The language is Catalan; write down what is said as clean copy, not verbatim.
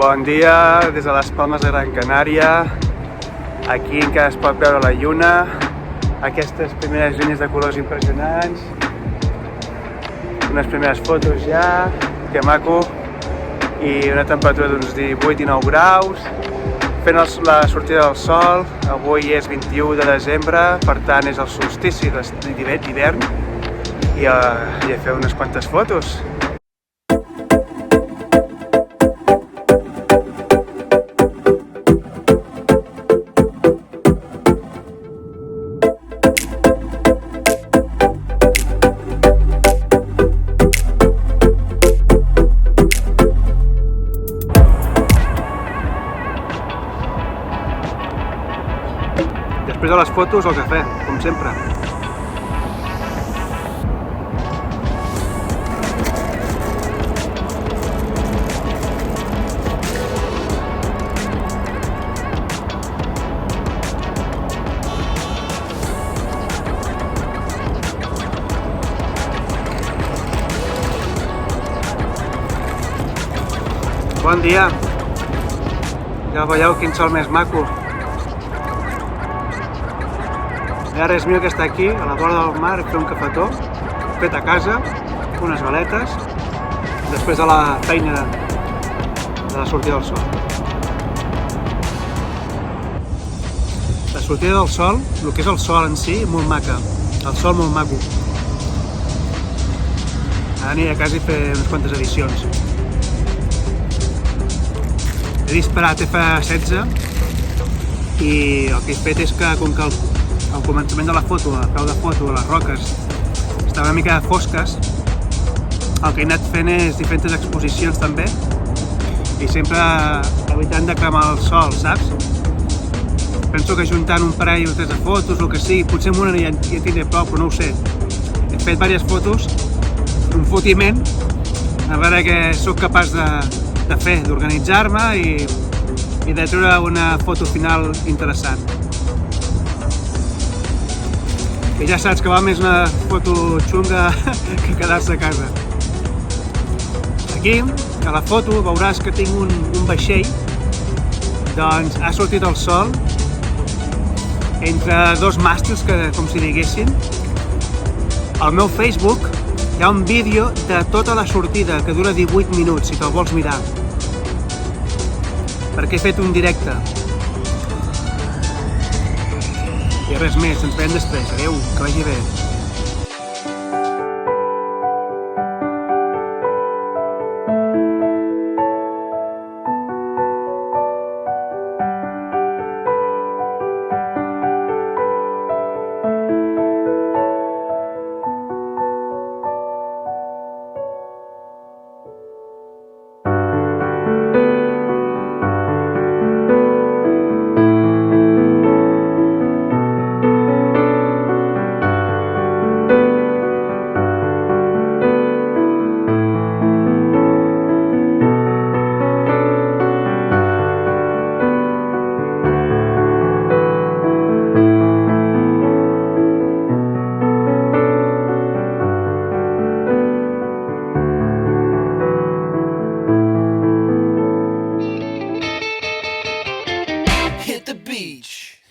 Bon dia des de les Palmes de Gran Canària. Aquí encara es pot veure la lluna. Aquestes primeres línies de colors impressionants. Unes primeres fotos ja, que maco. I una temperatura d'uns 18-19 graus. Fent la sortida del sol. Avui és 21 de desembre, per tant és el solstici d'hivern. I he fet unes quantes fotos. Després de les fotos, el cafè, com sempre. Bon dia! Ja veieu quin sol més maco. Ara és meu que està aquí, a la vora del mar, fer un cafetó, fet a casa, unes veletes, després de la feina de la sortida del sol. La sortida del sol, el que és el sol en si, molt maca. El sol molt maco. Ara aniré a casa i fer unes quantes edicions. He disparat F16 i el que he fet és que, com que al començament de la foto, a peu de foto, a les roques, estaven una mica fosques, el que he anat fent és diferents exposicions també, i sempre evitant de cremar el sol, saps? Penso que juntant un parell o tres de fotos, el que sigui, potser amb una ja tindré prou, però no ho sé. He fet diverses fotos, un fotiment, a veure què sóc capaç de fer, d'organitzar-me i de treure una foto final interessant. I ja saps que va més una foto xunga que quedar-se a casa. Aquí, a la foto, veuràs que tinc un vaixell. Doncs ha sortit el sol entre dos màstils, com si diguessin. Al meu Facebook hi ha un vídeo de tota la sortida que dura 18 minuts, si te'l vols mirar. Perquè he fet un directe. I res més, ens veiem després. Adéu, que vagi bé.